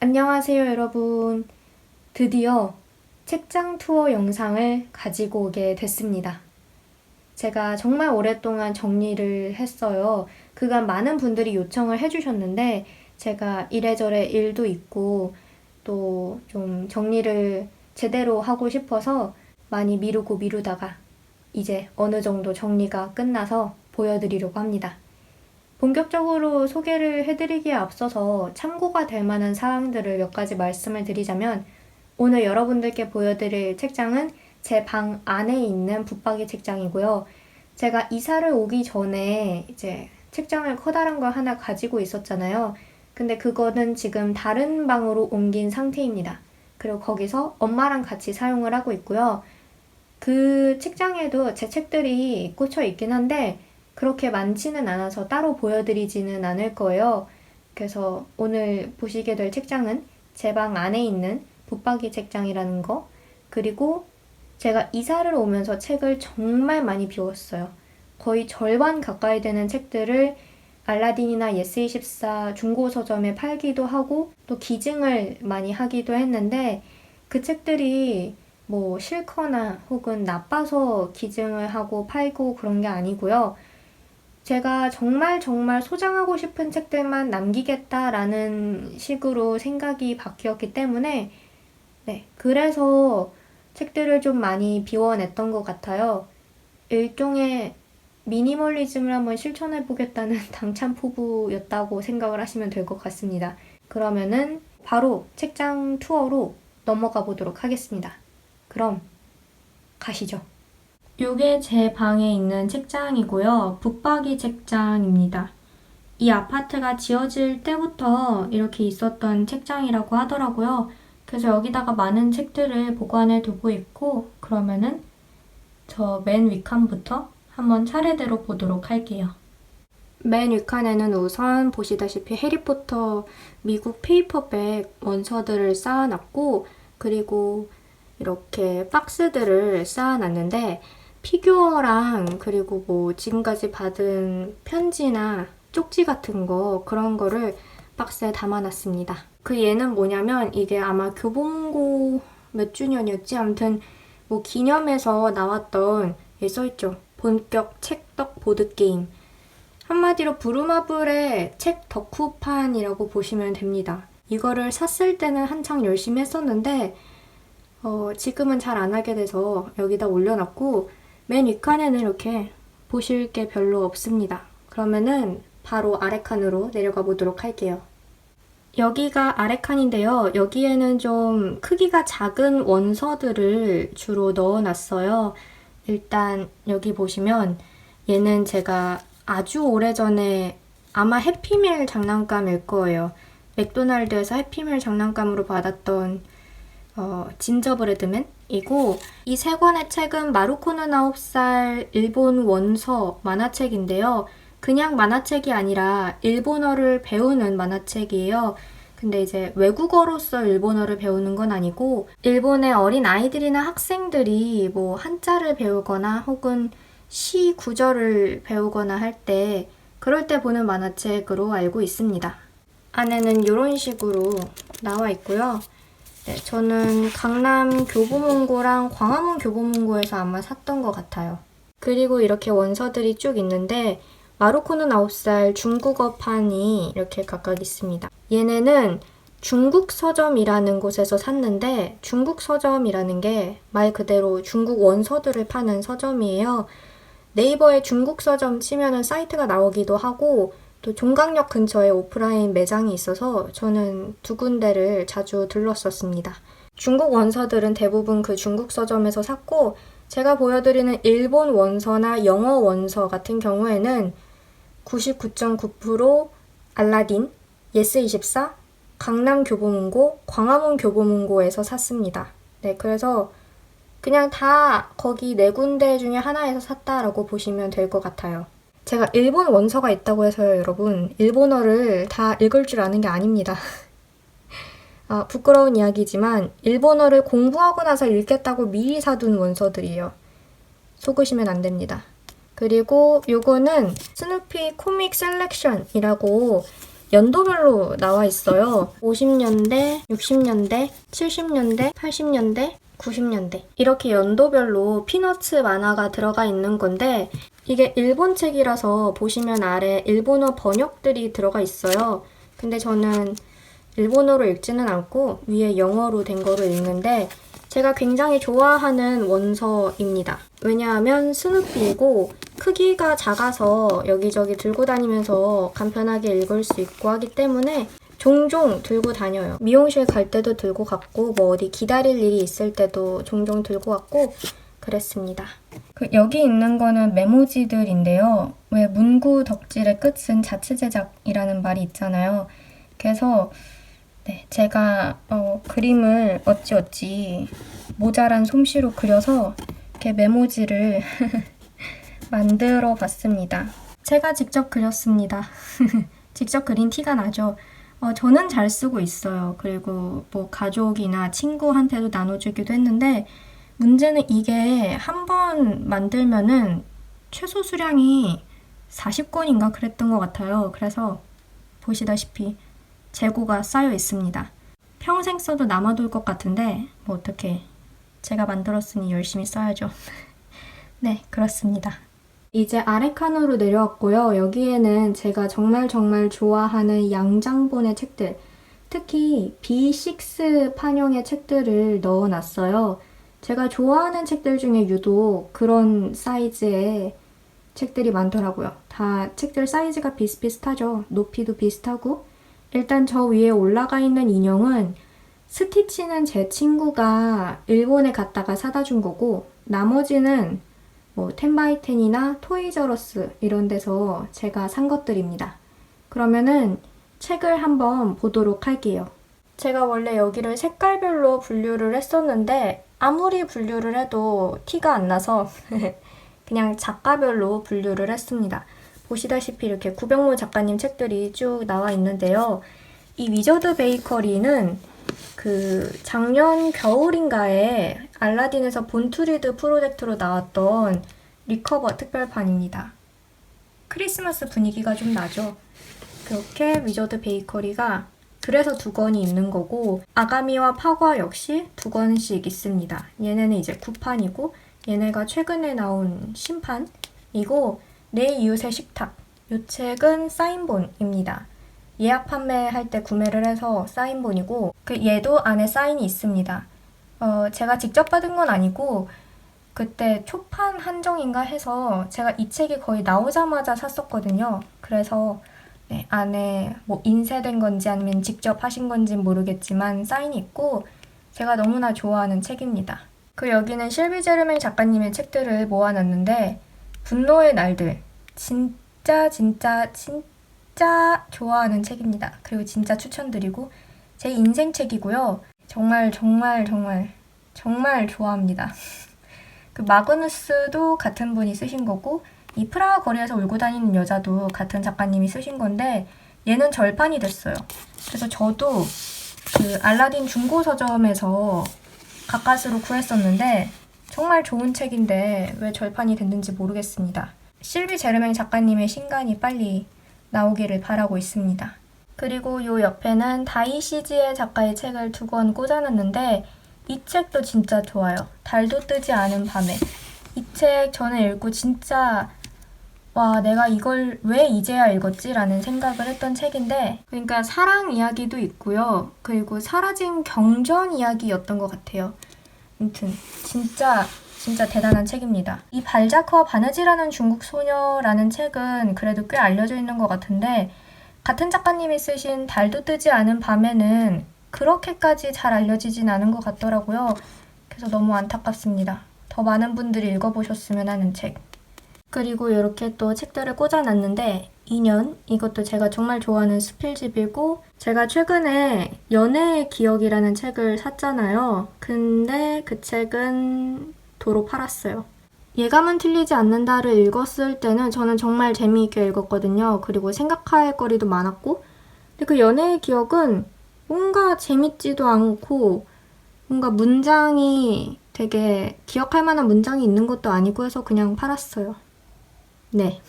안녕하세요, 여러분. 드디어 책장 투어 영상을 가지고 오게 됐습니다. 제가 정말 오랫동안 정리를 했어요. 그간 많은 분들이 요청을 해주셨는데, 제가 이래저래 일도 있고, 또 좀 정리를 제대로 하고 싶어서 많이 미루다가, 이제 어느 정도 정리가 끝나서 보여드리려고 합니다. 본격적으로 소개를 해드리기에 앞서서 참고가 될 만한 사항들을 몇 가지 말씀을 드리자면, 오늘 여러분들께 보여드릴 책장은 제 방 안에 있는 붙박이 책장이고요. 제가 이사를 오기 전에 이제 책장을 커다란 걸 하나 가지고 있었잖아요. 근데 그거는 지금 다른 방으로 옮긴 상태입니다. 그리고 거기서 엄마랑 같이 사용을 하고 있고요. 그 책장에도 제 책들이 꽂혀 있긴 한데 그렇게 많지는 않아서 따로 보여드리지는 않을 거예요. 그래서 오늘 보시게 될 책장은 제 방 안에 있는 붙박이 책장이라는 거, 그리고 제가 이사를 오면서 책을 정말 많이 비웠어요. 거의 절반 가까이 되는 책들을 알라딘이나 예스24 중고 서점에 팔기도 하고 또 기증을 많이 하기도 했는데, 그 책들이 뭐 싫거나 혹은 나빠서 기증을 하고 팔고 그런 게 아니고요. 제가 정말 소장하고 싶은 책들만 남기겠다라는 식으로 생각이 바뀌었기 때문에, 그래서 책들을 좀 많이 비워냈던 것 같아요. 일종의 미니멀리즘을 한번 실천해보겠다는 당찬포부였다고 생각을 하시면 될 것 같습니다. 그러면은 바로 책장 투어로 넘어가 보도록 하겠습니다. 그럼 가시죠. 이게 제 방에 있는 책장이고요. 붙박이 책장입니다. 이 아파트가 지어질 때부터 이렇게 있었던 책장이라고 하더라고요. 그래서 여기다가 많은 책들을 보관해 두고 있고, 그러면은 저 맨 윗칸부터 한번 차례대로 보도록 할게요. 맨 윗칸에는 우선 보시다시피 해리포터 미국 페이퍼백 원서들을 쌓아놨고, 그리고 이렇게 박스들을 쌓아놨는데, 피규어랑 그리고 뭐 지금까지 받은 편지나 쪽지 같은 거, 그런 거를 박스에 담아놨습니다. 그 얘는 뭐냐면 이게 아마 교보문고 몇 주년이었지? 아무튼 뭐 기념해서 나왔던, 여기 써있죠. 본격 책덕 보드게임. 한마디로 부루마블의 책 덕후판이라고 보시면 됩니다. 이거를 샀을 때는 한창 열심히 했었는데 지금은 잘 안 하게 돼서 여기다 올려놨고, 맨 윗칸에는 이렇게 보실 게 별로 없습니다. 그러면은 바로 아래칸으로 내려가 보도록 할게요. 여기가 아래칸인데요. 여기에는 좀 크기가 작은 원서들을 주로 넣어놨어요. 일단 여기 보시면 얘는 제가 아주 오래전에 아마 해피밀 장난감일 거예요. 맥도날드에서 해피밀 장난감으로 받았던 진저브레드맨이고, 이 세 권의 책은 마루코는 9살 일본 원서 만화책인데요. 그냥 만화책이 아니라 일본어를 배우는 만화책이에요. 근데 이제 외국어로서 일본어를 배우는 건 아니고, 일본의 어린 아이들이나 학생들이 뭐 한자를 배우거나 혹은 시 구절을 배우거나 할 때, 그럴 때 보는 만화책으로 알고 있습니다. 안에는 이런 식으로 나와 있고요. 저는 강남 교보문고랑 광화문 교보문고에서 아마 샀던 것 같아요. 그리고 이렇게 원서들이 쭉 있는데, 마루코는 9살 중국어판이 이렇게 각각 있습니다. 얘네는 중국 서점이라는 곳에서 샀는데, 중국 서점이라는 게 말 그대로 중국 원서들을 파는 서점이에요. 네이버에 중국 서점 치면은 사이트가 나오기도 하고, 또 종강역 근처에 오프라인 매장이 있어서 저는 두 군데를 자주 들렀었습니다. 중국 원서들은 대부분 그 중국 서점에서 샀고, 제가 보여드리는 일본 원서나 영어 원서 같은 경우에는 99.9% 알라딘, 예스24, 강남 교보문고, 광화문 교보문고에서 샀습니다. 그래서 그냥 다 거기 네 군데 중에 하나에서 샀다라고 보시면 될 것 같아요. 제가 일본 원서가 있다고 해서요, 여러분. 일본어를 다 읽을 줄 아는 게 아닙니다. 부끄러운 이야기지만 일본어를 공부하고 나서 읽겠다고 미리 사둔 원서들이에요. 속으시면 안 됩니다. 그리고 요거는 스누피 코믹 셀렉션이라고 연도별로 나와 있어요. 50년대, 60년대, 70년대, 80년대, 90년대 이렇게 연도별로 피너츠 만화가 들어가 있는 건데 이게 일본 책이라서 보시면 아래 일본어 번역들이 들어가 있어요. 근데 저는 일본어로 읽지는 않고 위에 영어로 된 거를 읽는데 제가 굉장히 좋아하는 원서입니다. 왜냐하면 스누피이고 크기가 작아서 여기저기 들고 다니면서 간편하게 읽을 수 있고 하기 때문에 종종 들고 다녀요. 미용실 갈 때도 들고 갔고 뭐 어디 기다릴 일이 있을 때도 종종 들고 갔고 그랬습니다. 여기 있는 거는 메모지들인데요. 왜 문구 덕질의 끝은 자체 제작이라는 말이 있잖아요. 그래서 네, 제가 그림을 어찌어찌 모자란 솜씨로 그려서 이렇게 메모지를 만들어 봤습니다. 제가 직접 그렸습니다. 직접 그린 티가 나죠. 저는 잘 쓰고 있어요. 그리고 뭐 가족이나 친구한테도 나눠주기도 했는데 문제는 이게 한 번 만들면은 최소 수량이 40권인가 그랬던 것 같아요. 그래서 보시다시피 재고가 쌓여 있습니다. 평생 써도 남아돌 것 같은데 뭐 어떡해. 제가 만들었으니 열심히 써야죠. 네, 그렇습니다. 이제 아래 칸으로 내려왔고요. 여기에는 제가 정말 좋아하는 양장본의 책들, 특히 B6 판형의 책들을 넣어놨어요. 제가 좋아하는 책들 중에 유독 그런 사이즈의 책들이 많더라고요. 다 책들 사이즈가 비슷비슷하죠. 높이도 비슷하고 일단 저 위에 올라가 있는 인형은 스티치는 제 친구가 일본에 갔다가 사다 준 거고 나머지는 뭐 텐바이텐이나 토이저러스 이런 데서 제가 산 것들입니다. 그러면은 책을 한번 보도록 할게요. 제가 원래 여기를 색깔별로 분류를 했었는데 아무리 분류를 해도 티가 안 나서 그냥 작가별로 분류를 했습니다. 보시다시피 이렇게 구병모 작가님 책들이 쭉 나와 있는데요. 이 위저드 베이커리는 그 작년 겨울인가에 알라딘에서 본투리드 프로젝트로 나왔던 리커버 특별판입니다. 크리스마스 분위기가 좀 나죠. 그렇게 위저드 베이커리가 그래서 2권이 있는 거고 아가미와 파과 역시 2권씩 있습니다. 얘네는 이제 9판이고 얘네가 최근에 나온 신판이고 내 이웃의 식탁. 이 책은 사인본입니다. 예약 판매할 때 구매를 해서 사인본이고 얘도 안에 사인이 있습니다. 제가 직접 받은 건 아니고 그때 초판 한정인가 해서 제가 이 책이 거의 나오자마자 샀었거든요. 그래서 네, 안에 뭐 인쇄된 건지 아니면 직접 하신 건지 모르겠지만 사인이 있고 제가 너무나 좋아하는 책입니다. 여기는 실비 제르맹 작가님의 책들을 모아놨는데 분노의 날들 진짜 좋아하는 책입니다. 그리고 진짜 추천드리고 제 인생 책이고요. 정말 좋아합니다. 마그누스도 같은 분이 쓰신 거고 이 프라하 거리에서 울고 다니는 여자도 같은 작가님이 쓰신 건데 얘는 절판이 됐어요. 그래서 저도 알라딘 중고 서점에서 가까스로 구했었는데 정말 좋은 책인데 왜 절판이 됐는지 모르겠습니다. 실비 제르맹 작가님의 신간이 빨리 나오기를 바라고 있습니다. 그리고 요 옆에는 다이시지에 작가의 책을 2권 꽂아놨는데 이 책도 진짜 좋아요. 달도 뜨지 않은 밤에. 이 책 저는 읽고 진짜 와, 내가 이걸 왜 이제야 읽었지? 라는 생각을 했던 책인데 그러니까 사랑 이야기도 있고요. 그리고 사라진 경전 이야기였던 것 같아요. 아무튼 진짜 대단한 책입니다. 이 발자크와 바느질하는 중국 소녀라는 책은 그래도 꽤 알려져 있는 것 같은데 같은 작가님이 쓰신 달도 뜨지 않은 밤에는 그렇게까지 잘 알려지진 않은 것 같더라고요. 그래서 너무 안타깝습니다. 더 많은 분들이 읽어보셨으면 하는 책. 그리고 이렇게 또 책들을 꽂아놨는데 2년 이것도 제가 정말 좋아하는 수필집이고 제가 최근에 연애의 기억이라는 책을 샀잖아요. 근데 그 책은 도로 팔았어요. 예감은 틀리지 않는다를 읽었을 때는 저는 정말 재미있게 읽었거든요. 그리고 생각할 거리도 많았고 근데 그 연애의 기억은 뭔가 재밌지도 않고 뭔가 문장이 되게 기억할 만한 문장이 있는 것도 아니고 해서 그냥 팔았어요. 네.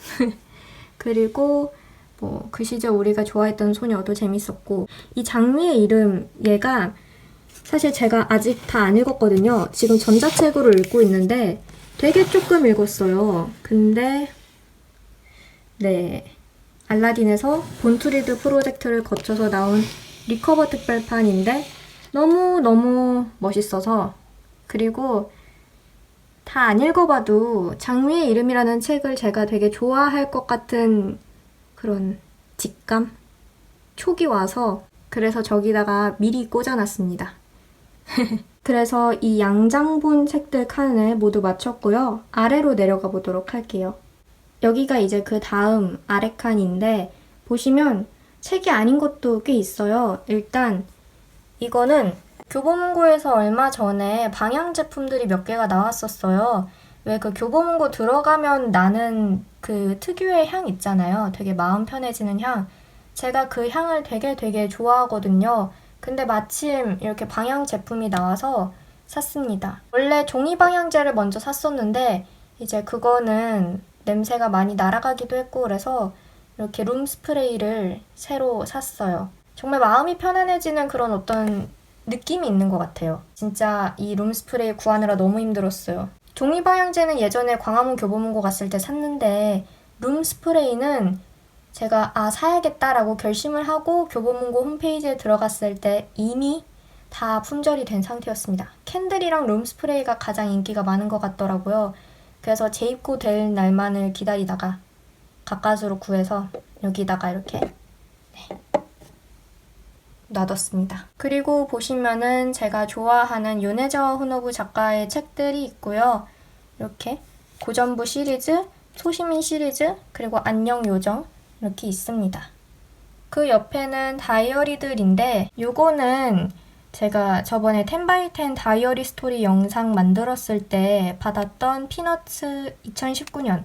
그리고 뭐 그 시절 우리가 좋아했던 소녀도 재밌었고, 이 장미의 이름, 얘가 사실 제가 아직 다 안 읽었거든요. 지금 전자책으로 읽고 있는데 되게 조금 읽었어요. 근데 네, 알라딘에서 본투리드 프로젝트를 거쳐서 나온 리커버 특별판인데 너무너무 멋있어서, 그리고 다 안 읽어봐도 장미의 이름이라는 책을 제가 되게 좋아할 것 같은 그런 직감? 촉이 와서, 그래서 저기다가 미리 꽂아놨습니다. 그래서 이 양장본 책들 칸을 모두 마쳤고요. 아래로 내려가 보도록 할게요. 여기가 이제 그 다음 아래 칸인데, 보시면 책이 아닌 것도 꽤 있어요. 일단 이거는 교보문고에서 얼마 전에 방향 제품들이 몇 개가 나왔었어요. 왜 그 교보문고 들어가면 나는 그 특유의 향 있잖아요. 되게 마음 편해지는 향. 제가 그 향을 되게 좋아하거든요. 근데 마침 이렇게 방향 제품이 나와서 샀습니다. 원래 종이 방향제를 먼저 샀었는데 이제 그거는 냄새가 많이 날아가기도 했고, 그래서 이렇게 룸 스프레이를 새로 샀어요. 정말 마음이 편안해지는 그런 어떤 느낌이 있는 것 같아요. 진짜 이 룸 스프레이 구하느라 너무 힘들었어요. 종이 방향제는 예전에 광화문 교보문고 갔을 때 샀는데, 룸 스프레이는 제가 사야겠다라고 결심을 하고 교보문고 홈페이지에 들어갔을 때 이미 다 품절이 된 상태였습니다. 캔들이랑 룸 스프레이가 가장 인기가 많은 것 같더라고요. 그래서 재입고 될 날만을 기다리다가 가까스로 구해서 여기다가 이렇게 놔뒀습니다. 그리고 보시면은 제가 좋아하는 요네자와 후노부 작가의 책들이 있고요. 이렇게 고전부 시리즈, 소시민 시리즈, 그리고 안녕 요정 이렇게 있습니다. 그 옆에는 다이어리들인데, 요거는 제가 저번에 10x10 다이어리 스토리 영상 만들었을 때 받았던 피너츠 2019년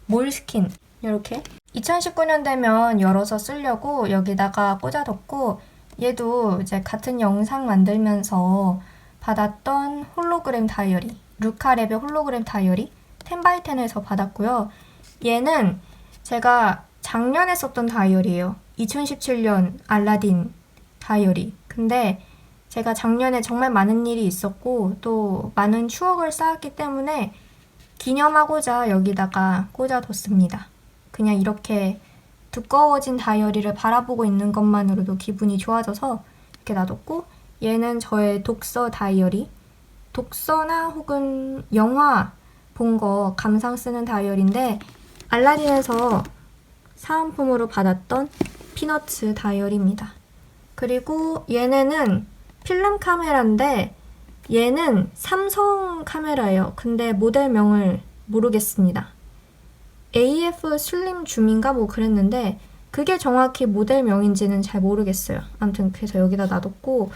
몰스킨, 이렇게 2019년 되면 열어서 쓰려고 여기다가 꽂아뒀고, 얘도 이제 같은 영상 만들면서 받았던 홀로그램 다이어리, 루카랩의 홀로그램 다이어리 10x10에서 받았고요. 얘는 제가 작년에 썼던 다이어리예요. 2017년 알라딘 다이어리. 근데 제가 작년에 정말 많은 일이 있었고 또 많은 추억을 쌓았기 때문에 기념하고자 여기다가 꽂아뒀습니다. 그냥 이렇게 두꺼워진 다이어리를 바라보고 있는 것만으로도 기분이 좋아져서 이렇게 놔뒀고, 얘는 저의 독서 다이어리. 독서나 혹은 영화 본 거 감상 쓰는 다이어리인데, 알라딘에서 사은품으로 받았던 피너츠 다이어리입니다. 그리고 얘네는 필름 카메라인데 얘는 삼성 카메라예요. 근데 모델명을 모르겠습니다. AF 슬림 줌인가 뭐 그랬는데 그게 정확히 모델명인지는 잘 모르겠어요. 아무튼 그래서 여기다 놔뒀고,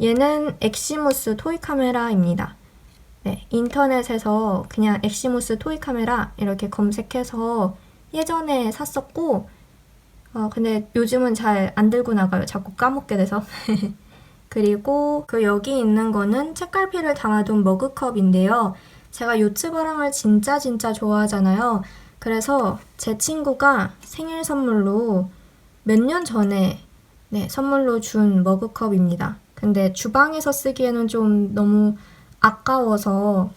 얘는 엑시무스 토이 카메라입니다. 네, 인터넷에서 그냥 엑시무스 토이 카메라 이렇게 검색해서 예전에 샀었고, 근데 요즘은 잘 안 들고 나가요. 자꾸 까먹게 돼서. 그리고 그 여기 있는 거는 책갈피를 담아둔 머그컵인데요. 제가 요츠바랑을 진짜 좋아하잖아요. 그래서 제 친구가 생일 선물로 몇 년 전에 선물로 준 머그컵입니다. 근데 주방에서 쓰기에는 좀 너무 아까워서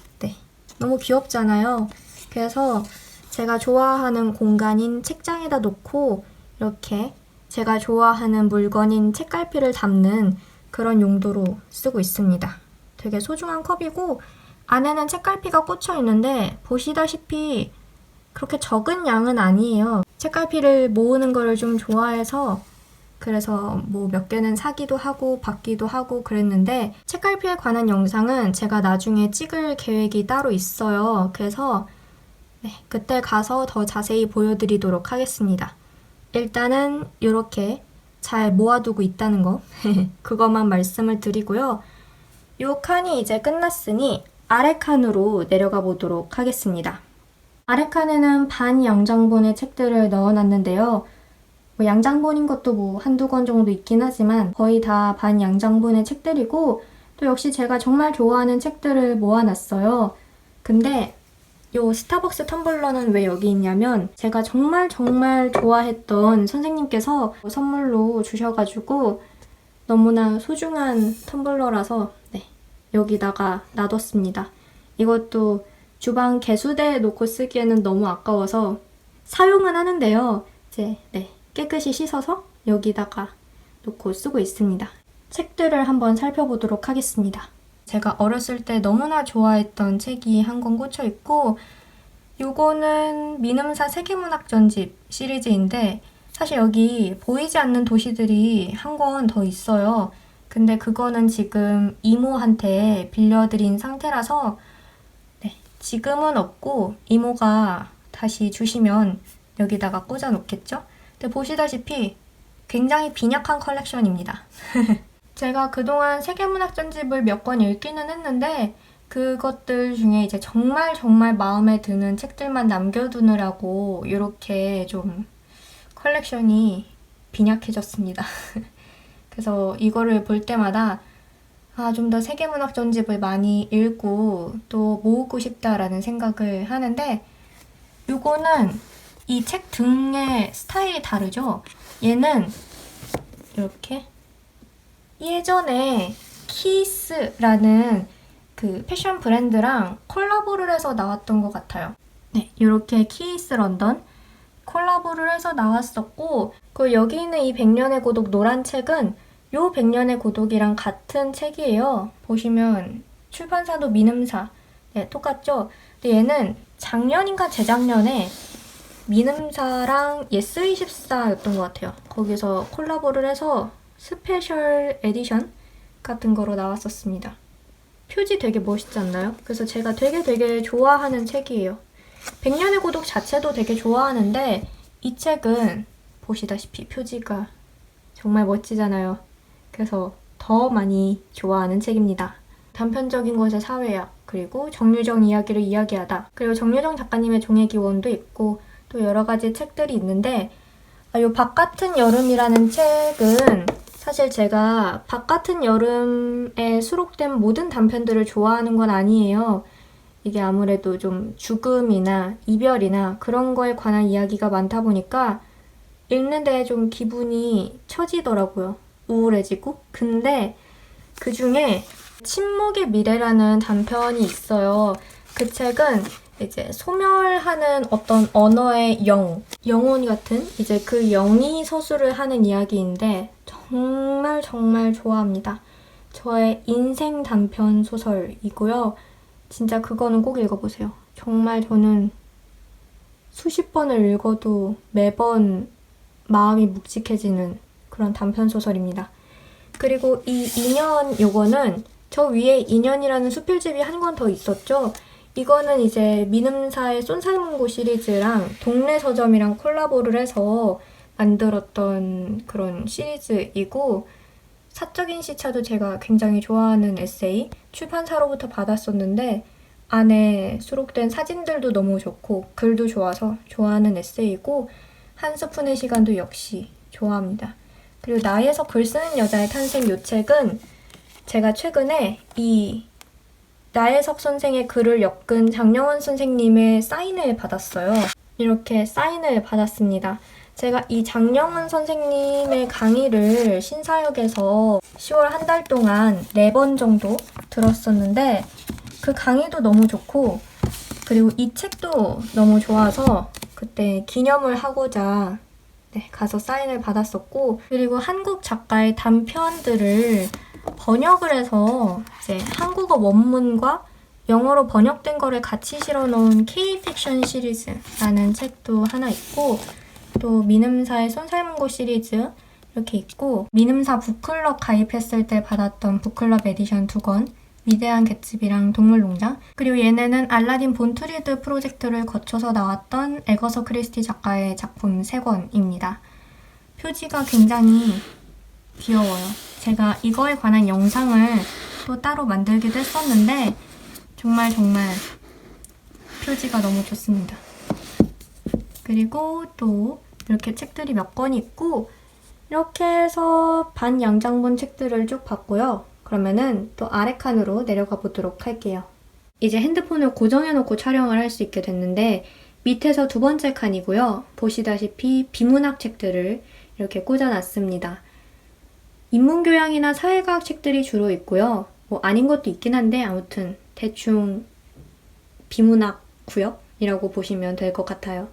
너무 귀엽잖아요. 그래서 제가 좋아하는 공간인 책장에다 놓고 이렇게 제가 좋아하는 물건인 책갈피를 담는 그런 용도로 쓰고 있습니다. 되게 소중한 컵이고 안에는 책갈피가 꽂혀 있는데 보시다시피 그렇게 적은 양은 아니에요. 책갈피를 모으는 거를 좀 좋아해서 그래서 뭐 몇 개는 사기도 하고 받기도 하고 그랬는데, 책갈피에 관한 영상은 제가 나중에 찍을 계획이 따로 있어요. 그래서 그때 가서 더 자세히 보여드리도록 하겠습니다. 일단은 이렇게 잘 모아두고 있다는 거 그것만 말씀을 드리고요. 이 칸이 이제 끝났으니 아래 칸으로 내려가 보도록 하겠습니다. 아래 칸에는 반 양장본의 책들을 넣어놨는데요. 뭐 양장본인 것도 뭐 한두 권 정도 있긴 하지만 거의 다 반 양장본의 책들이고, 또 역시 제가 정말 좋아하는 책들을 모아놨어요. 근데 요 스타벅스 텀블러는 왜 여기 있냐면 제가 정말 정말 좋아했던 선생님께서 선물로 주셔가지고 너무나 소중한 텀블러라서 네, 여기다가 놔뒀습니다. 이것도 주방 개수대에 놓고 쓰기에는 너무 아까워서 사용은 하는데요. 이제 네, 깨끗이 씻어서 여기다가 놓고 쓰고 있습니다. 책들을 한번 살펴보도록 하겠습니다. 제가 어렸을 때 너무나 좋아했던 책이 한 권 꽂혀 있고 요거는 민음사 세계문학 전집 시리즈인데 사실 여기 보이지 않는 도시들이 한 권 더 있어요. 근데 그거는 지금 이모한테 빌려드린 상태라서 네, 지금은 없고 이모가 다시 주시면 여기다가 꽂아 놓겠죠? 근데 보시다시피 굉장히 빈약한 컬렉션입니다. 제가 그동안 세계문학 전집을 몇 권 읽기는 했는데 그것들 중에 이제 정말 정말 마음에 드는 책들만 남겨두느라고 이렇게 좀 컬렉션이 빈약해졌습니다. 그래서 이거를 볼 때마다 좀 더 세계문학 전집을 많이 읽고 또 모으고 싶다라는 생각을 하는데 요거는 이 책 등의 스타일이 다르죠? 얘는 이렇게 예전에 키스라는 그 패션 브랜드랑 콜라보를 해서 나왔던 것 같아요. 네, 이렇게 키스 런던 콜라보를 해서 나왔었고 그 여기 있는 이 100년의 고독 노란 책은 요 100년의 고독이랑 같은 책이에요. 보시면 출판사도 민음사 네, 똑같죠? 근데 얘는 작년인가 재작년에 민음사랑 예스24였던 것 같아요. 거기서 콜라보를 해서 스페셜 에디션 같은 거로 나왔었습니다. 표지 되게 멋있지 않나요? 그래서 제가 되게 좋아하는 책이에요. 100년의 고독 자체도 되게 좋아하는데 이 책은 보시다시피 표지가 정말 멋지잖아요. 그래서 더 많이 좋아하는 책입니다. 단편적인 것의 사회학, 그리고 정유정 이야기를 이야기하다. 그리고 정유정 작가님의 종의 기원도 있고 또 여러 가지 책들이 있는데 요 밥 같은 여름이라는 책은 사실 제가 밥 같은 여름에 수록된 모든 단편들을 좋아하는 건 아니에요. 이게 아무래도 좀 죽음이나 이별이나 그런 거에 관한 이야기가 많다 보니까 읽는데 좀 기분이 처지더라고요. 우울해지고. 근데 그 중에 침묵의 미래라는 단편이 있어요. 그 책은 이제 소멸하는 어떤 언어의 영혼 같은 이제 그 영이 서술을 하는 이야기인데 정말 정말 좋아합니다. 저의 인생 단편 소설이고요. 진짜 그거는 꼭 읽어보세요. 정말 저는 수십 번을 읽어도 매번 마음이 묵직해지는 그런 단편 소설입니다. 그리고 이 인연 요거는 저 위에 인연이라는 수필집이 한 권 더 있었죠. 이거는 이제 민음사의 쏜살문고 시리즈랑 동네 서점이랑 콜라보를 해서 만들었던 그런 시리즈이고 사적인 시차도 제가 굉장히 좋아하는 에세이 출판사로부터 받았었는데 안에 수록된 사진들도 너무 좋고 글도 좋아서 좋아하는 에세이고 한 스푼의 시간도 역시 좋아합니다. 그리고 나에서 글 쓰는 여자의 탄생 요 책은 제가 최근에 이 나혜석 선생의 글을 엮은 장영원 선생님의 사인을 받았어요. 이렇게 사인을 받았습니다. 제가 이 장영원 선생님의 강의를 신사역에서 10월 한 달 동안 4번 정도 들었었는데 그 강의도 너무 좋고 그리고 이 책도 너무 좋아서 그때 기념을 하고자 가서 사인을 받았었고 그리고 한국 작가의 단편들을 번역을 해서 이제 한국어 원문과 영어로 번역된 거를 같이 실어놓은 K-픽션 시리즈라는 책도 하나 있고 또 민음사의 쏜살문고 시리즈 이렇게 있고 민음사 북클럽 가입했을 때 받았던 북클럽 에디션 2권 위대한 개츠비랑 동물농장 그리고 얘네는 알라딘 본투리드 프로젝트를 거쳐서 나왔던 에거서 크리스티 작가의 작품 3권입니다. 표지가 굉장히 귀여워요. 제가 이거에 관한 영상을 또 따로 만들기도 했었는데 정말 표지가 너무 좋습니다. 그리고 또 이렇게 책들이 몇 권 있고 이렇게 해서 반양장본 책들을 쭉 봤고요. 그러면은 또 아래 칸으로 내려가 보도록 할게요. 이제 핸드폰을 고정해놓고 촬영을 할 수 있게 됐는데 밑에서 두 번째 칸이고요. 보시다시피 비문학 책들을 이렇게 꽂아놨습니다. 인문교양이나 사회과학 책들이 주로 있고요. 뭐 아닌 것도 있긴 한데 아무튼 대충 비문학 구역이라고 보시면 될 것 같아요.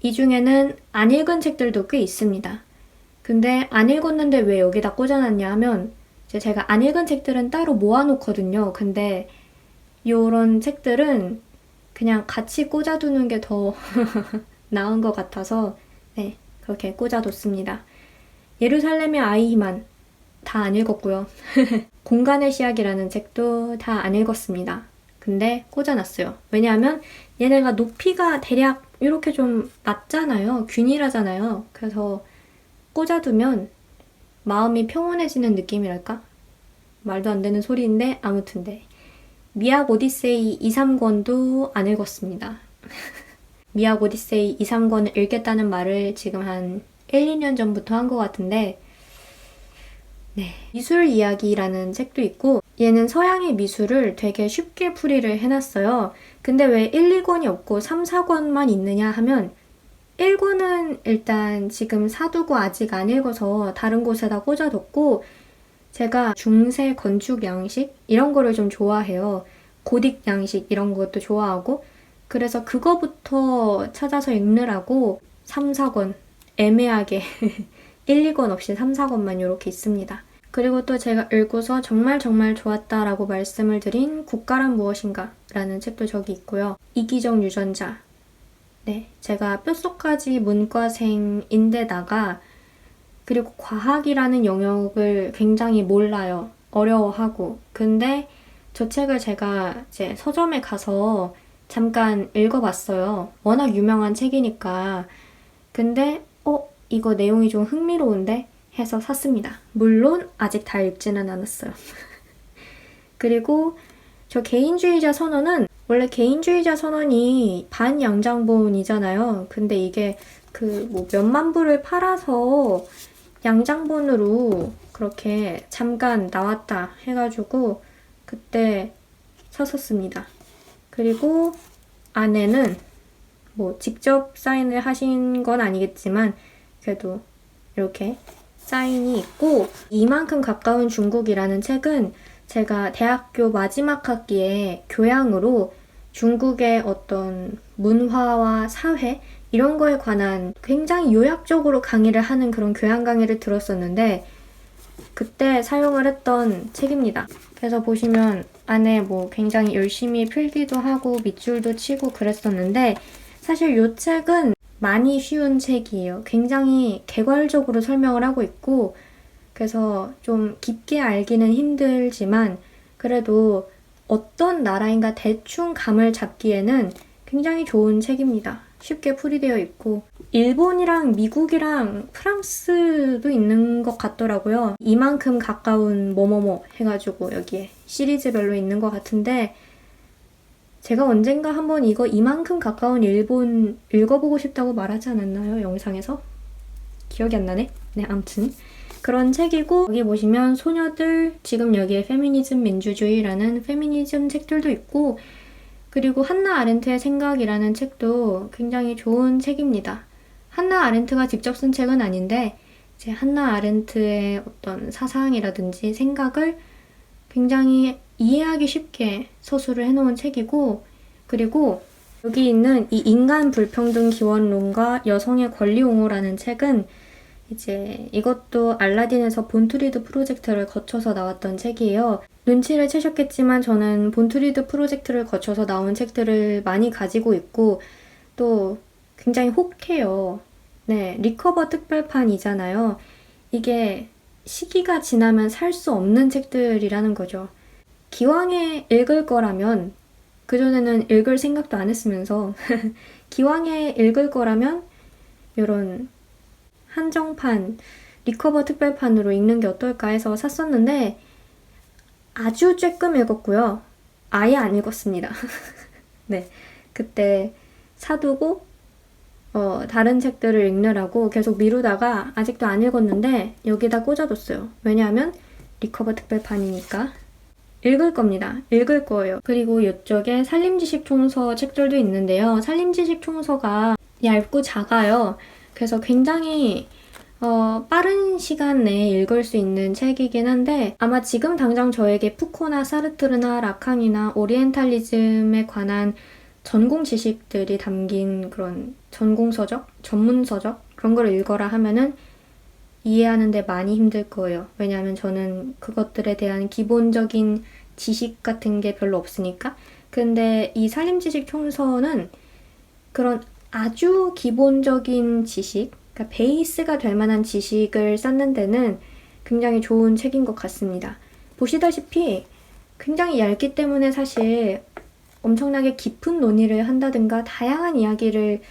이 중에는 안 읽은 책들도 꽤 있습니다. 근데 안 읽었는데 왜 여기다 꽂아놨냐 하면 제가 안 읽은 책들은 따로 모아놓거든요. 근데 요런 책들은 그냥 같이 꽂아두는 게 더 나은 것 같아서 네, 그렇게 꽂아뒀습니다. 예루살렘의 아이히만 다 안 읽었고요. 공간의 시약이라는 책도 다 안 읽었습니다. 근데 꽂아놨어요. 왜냐하면 얘네가 높이가 대략 이렇게 좀 낮잖아요. 균일하잖아요. 그래서 꽂아두면 마음이 평온해지는 느낌이랄까? 말도 안 되는 소리인데 아무튼 네. 미학 오디세이 2, 3권도 안 읽었습니다. 미학 오디세이 2, 3권을 읽겠다는 말을 지금 한 1, 2년 전부터 한 것 같은데 네. 미술 이야기라는 책도 있고 얘는 서양의 미술을 되게 쉽게 풀이를 해놨어요. 근데 왜 1, 2권이 없고 3, 4권만 있느냐 하면 1권은 일단 지금 사두고 아직 안 읽어서 다른 곳에다 꽂아뒀고 제가 중세 건축 양식 이런 거를 좀 좋아해요. 고딕 양식 이런 것도 좋아하고 그래서 그거부터 찾아서 읽느라고 3, 4권 애매하게 1, 2권 없이 3, 4권만 이렇게 있습니다. 그리고 또 제가 읽고서 정말 좋았다라고 말씀을 드린 국가란 무엇인가 라는 책도 저기 있고요. 이기적 유전자. 네, 제가 뼛속까지 문과생인데다가 그리고 과학이라는 영역을 굉장히 몰라요. 어려워하고. 근데 저 책을 제가 이제 서점에 가서 잠깐 읽어봤어요. 워낙 유명한 책이니까. 근데 이거 내용이 좀 흥미로운데? 해서 샀습니다. 물론 아직 다 읽지는 않았어요. 그리고 저 개인주의자 선언은 원래 개인주의자 선언이 반양장본이잖아요. 근데 이게 그 뭐 몇만 부를 팔아서 양장본으로 그렇게 잠깐 나왔다 해가지고 그때 샀었습니다. 그리고 안에는 뭐 직접 사인을 하신 건 아니겠지만 그래도 이렇게 사인이 있고 이만큼 가까운 중국이라는 책은 제가 대학교 마지막 학기에 교양으로 중국의 어떤 문화와 사회 이런 거에 관한 굉장히 요약적으로 강의를 하는 그런 교양 강의를 들었었는데 그때 사용을 했던 책입니다. 그래서 보시면 안에 뭐 굉장히 열심히 필기도 하고 밑줄도 치고 그랬었는데 사실 이 책은 많이 쉬운 책이에요. 굉장히 개괄적으로 설명을 하고 있고 그래서 좀 깊게 알기는 힘들지만 그래도 어떤 나라인가 대충 감을 잡기에는 굉장히 좋은 책입니다. 쉽게 풀이되어 있고 일본이랑 미국이랑 프랑스도 있는 것 같더라고요. 이만큼 가까운 뭐뭐뭐 해가지고 여기에 시리즈별로 있는 것 같은데 제가 언젠가 한번 이거 이만큼 가까운 일본 읽어보고 싶다고 말하지 않았나요? 영상에서? 기억이 안 나네? 네, 아무튼 그런 책이고 여기 보시면 소녀들, 지금 여기에 페미니즘 민주주의라는 페미니즘 책들도 있고 그리고 한나 아렌트의 생각이라는 책도 굉장히 좋은 책입니다. 한나 아렌트가 직접 쓴 책은 아닌데 이제 한나 아렌트의 어떤 사상이라든지 생각을 굉장히 이해하기 쉽게 서술을 해놓은 책이고 그리고 여기 있는 이 인간 불평등 기원론과 여성의 권리 옹호라는 책은 이제 이것도 알라딘에서 본투리드 프로젝트를 거쳐서 나왔던 책이에요. 눈치를 채셨겠지만 저는 본투리드 프로젝트를 거쳐서 나온 책들을 많이 가지고 있고 또 굉장히 혹해요. 네, 리커버 특별판이잖아요. 이게 시기가 지나면 살 수 없는 책들이라는 거죠. 기왕에 읽을 거라면 그전에는 읽을 생각도 안 했으면서 기왕에 읽을 거라면 이런 한정판, 리커버 특별판으로 읽는 게 어떨까 해서 샀었는데 아주 쬐끔 읽었고요. 아예 안 읽었습니다. 네, 그때 사두고 다른 책들을 읽느라고 계속 미루다가 아직도 안 읽었는데 여기다 꽂아뒀어요. 왜냐하면 리커버 특별판이니까. 읽을 겁니다. 읽을 거예요. 그리고 이쪽에 산림지식총서 책들도 있는데요. 산림지식총서가 얇고 작아요. 그래서 굉장히 빠른 시간 내에 읽을 수 있는 책이긴 한데 아마 지금 당장 저에게 푸코나 사르트르나 라칸이나 오리엔탈리즘에 관한 전공 지식들이 담긴 그런 전공서적, 전문서적 그런 걸 읽어라 하면은 이해하는데 많이 힘들 거예요. 왜냐하면 저는 그것들에 대한 기본적인 지식 같은 게 별로 없으니까. 근데 이 산림지식 총서는 그런 아주 기본적인 지식, 그러니까 베이스가 될 만한 지식을 쌓는 데는 굉장히 좋은 책인 것 같습니다. 보시다시피 굉장히 얇기 때문에 사실 엄청나게 깊은 논의를 한다든가 다양한 이야기를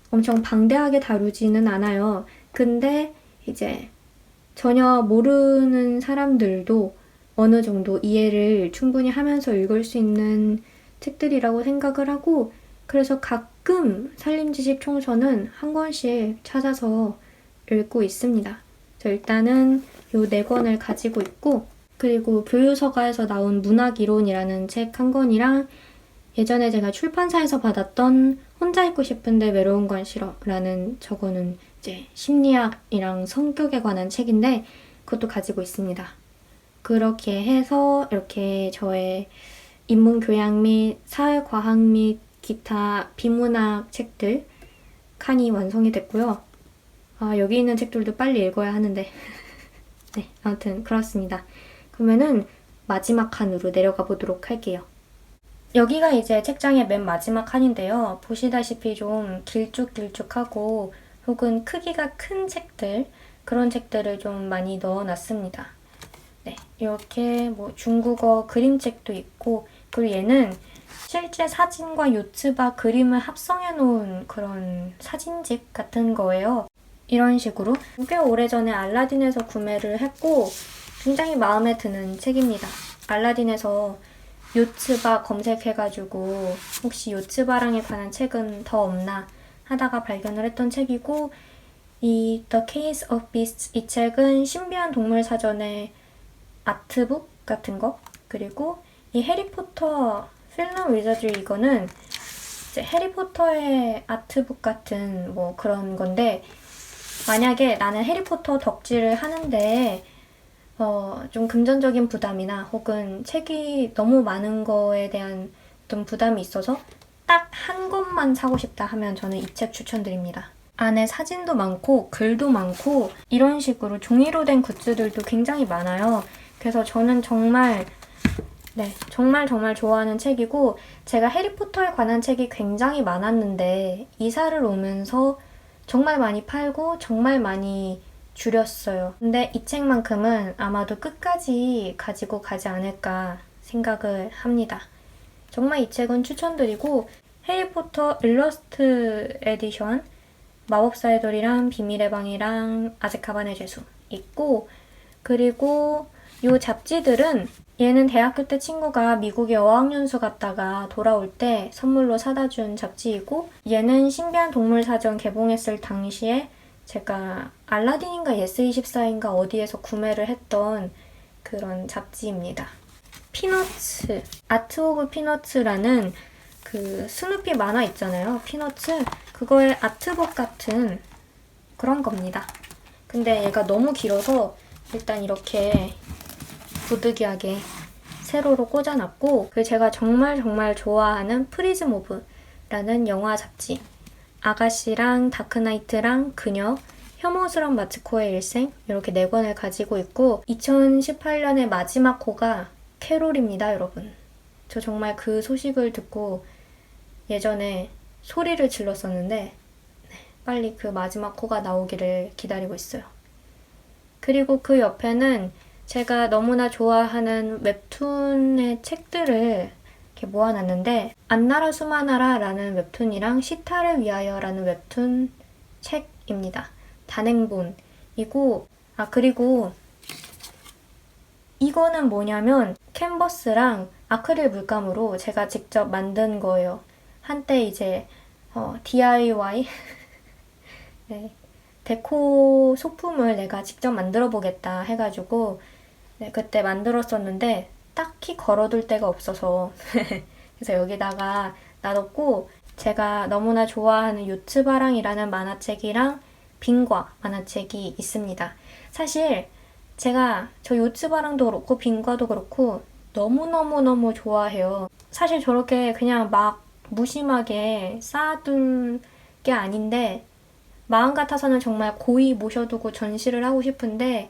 엄청 방대하게 다루지는 않아요. 근데 이제 전혀 모르는 사람들도 어느 정도 이해를 충분히 하면서 읽을 수 있는 책들이라고 생각을 하고 그래서 가끔 산림지식 총서는 한 권씩 찾아서 읽고 있습니다. 저 일단은 요 4권을 가지고 있고 그리고 교유서가에서 나온 문학이론이라는 책 한 권이랑 예전에 제가 출판사에서 받았던 혼자 있고 싶은데 외로운 건 싫어라는 저거는 이제 심리학이랑 성격에 관한 책인데 그것도 가지고 있습니다. 그렇게 해서 이렇게 저의 인문교양 및 사회과학 및 기타 비문학 책들 칸이 완성이 됐고요. 여기 있는 책들도 빨리 읽어야 하는데 네, 아무튼 그렇습니다. 그러면은 마지막 칸으로 내려가 보도록 할게요. 여기가 이제 책장의 맨 마지막 칸인데요. 보시다시피 좀 길쭉길쭉하고 혹은 크기가 큰 책들 그런 책들을 좀 많이 넣어놨습니다. 네, 이렇게 뭐 중국어 그림책도 있고 그리고 얘는 실제 사진과 요츠바 그림을 합성해 놓은 그런 사진집 같은 거예요. 이런 식으로 꽤 오래전에 알라딘에서 구매를 했고 굉장히 마음에 드는 책입니다. 알라딘에서 요츠바 검색해가지고 혹시 요츠바랑에 관한 책은 더 없나 하다가 발견을 했던 책이고 이 The Case of Beasts 이 책은 신비한 동물 사전의 아트북 같은 거 그리고 이 해리포터 필름 위저드 이거는 이제 해리포터의 아트북 같은 뭐 그런 건데 만약에 나는 해리포터 덕질을 하는데 좀 금전적인 부담이나 혹은 책이 너무 많은 거에 대한 어떤 부담이 있어서 딱 한 권만 사고 싶다 하면 저는 이 책 추천드립니다. 안에 사진도 많고 글도 많고 이런 식으로 종이로 된 굿즈들도 굉장히 많아요. 그래서 저는 정말 정말 좋아하는 책이고 제가 해리포터에 관한 책이 굉장히 많았는데 이사를 오면서 정말 많이 팔고 정말 많이 줄였어요. 근데 이 책만큼은 아마도 끝까지 가지고 가지 않을까 생각을 합니다. 정말 이 책은 추천드리고 해리포터 일러스트 에디션 마법사의 돌이랑 비밀의 방이랑 아즈카반의 죄수 있고 그리고 이 잡지들은 얘는 대학교 때 친구가 미국에 어학연수 갔다가 돌아올 때 선물로 사다 준 잡지이고 얘는 신비한 동물 사전 개봉했을 당시에 제가 알라딘인가 예스24인가 어디에서 구매를 했던 그런 잡지입니다. 피너츠, 아트 오브 피너츠라는 그 스누피 만화 있잖아요. 피너츠, 그거의 아트북 같은 그런 겁니다. 근데 얘가 너무 길어서 일단 이렇게 부득이하게 세로로 꽂아놨고 그리고 제가 정말 좋아하는 프리즘 오브라는 영화 잡지 아가씨랑 다크나이트랑 그녀 혐오스런 마츠코의 일생 이렇게 4권을 가지고 있고 2018년의 마지막 호가 캐롤입니다, 여러분. 저 정말 그 소식을 듣고 예전에 소리를 질렀었는데 빨리 그 마지막 호가 나오기를 기다리고 있어요. 그리고 그 옆에는 제가 너무나 좋아하는 웹툰의 책들을 이렇게 모아놨는데 안나라 수마나라라는 웹툰이랑 시타를 위하여라는 웹툰 책입니다. 단행본이고 그리고 이거는 뭐냐면 캔버스랑 아크릴 물감으로 제가 직접 만든 거예요. 한때 이제 DIY 네, 데코 소품을 내가 직접 만들어 보겠다 해가지고 그때 만들었었는데 딱히 걸어둘 데가 없어서 그래서 여기다가 놔뒀고, 제가 너무나 좋아하는 요츠바랑이라는 만화책이랑 빙과 만화책이 있습니다. 사실 제가 저 요츠바랑도 그렇고 빙과도 그렇고 너무너무너무 좋아해요. 사실 저렇게 그냥 막 무심하게 쌓아둔 게 아닌데 마음 같아서는 정말 고이 모셔두고 전시를 하고 싶은데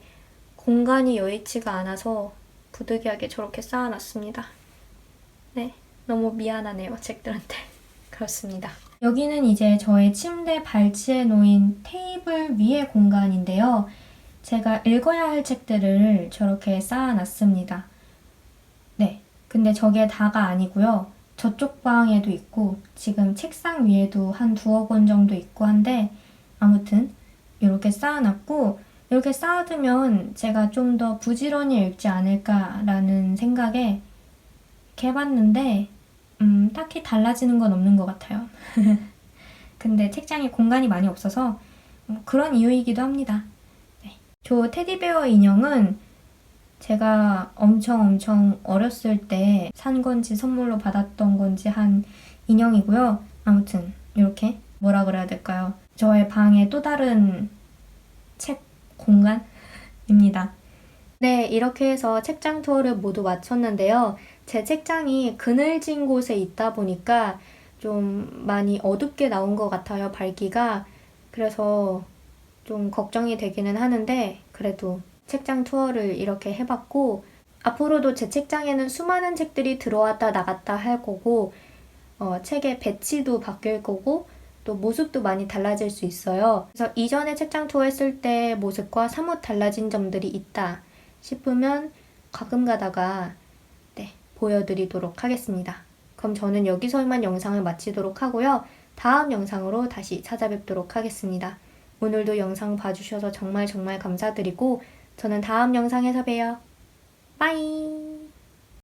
공간이 여의치가 않아서 부득이하게 저렇게 쌓아놨습니다. 네, 너무 미안하네요, 책들한테. 그렇습니다. 여기는 이제 저의 침대 발치에 놓인 테이블 위의 공간인데요. 제가 읽어야 할 책들을 저렇게 쌓아놨습니다. 네, 근데 저게 다가 아니고요. 저쪽 방에도 있고 지금 책상 위에도 한 두어 권 정도 있고 한데 아무튼 이렇게 쌓아놨고, 이렇게 쌓아두면 제가 좀 더 부지런히 읽지 않을까라는 생각에 이렇게 해봤는데 딱히 달라지는 건 없는 것 같아요. 근데 책장에 공간이 많이 없어서 그런 이유이기도 합니다. 네. 저 테디베어 인형은 제가 엄청 어렸을 때 산 건지 선물로 받았던 건지 한 인형이고요. 아무튼 이렇게 뭐라 그래야 될까요? 저의 방의 또 다른 책 공간입니다. 네, 이렇게 해서 책장 투어를 모두 마쳤는데요. 제 책장이 그늘진 곳에 있다 보니까 좀 많이 어둡게 나온 것 같아요, 밝기가. 그래서 좀 걱정이 되기는 하는데 그래도 책장 투어를 이렇게 해봤고, 앞으로도 제 책장에는 수많은 책들이 들어왔다 나갔다 할 거고 책의 배치도 바뀔 거고 또 모습도 많이 달라질 수 있어요. 그래서 이전에 책장 투어 했을 때 모습과 사뭇 달라진 점들이 있다 싶으면 가끔 가다가 보여드리도록 하겠습니다. 그럼 저는 여기서만 영상을 마치도록 하고요. 다음 영상으로 다시 찾아뵙도록 하겠습니다. 오늘도 영상 봐주셔서 정말 감사드리고 저는 다음 영상에서 봬요. 빠이!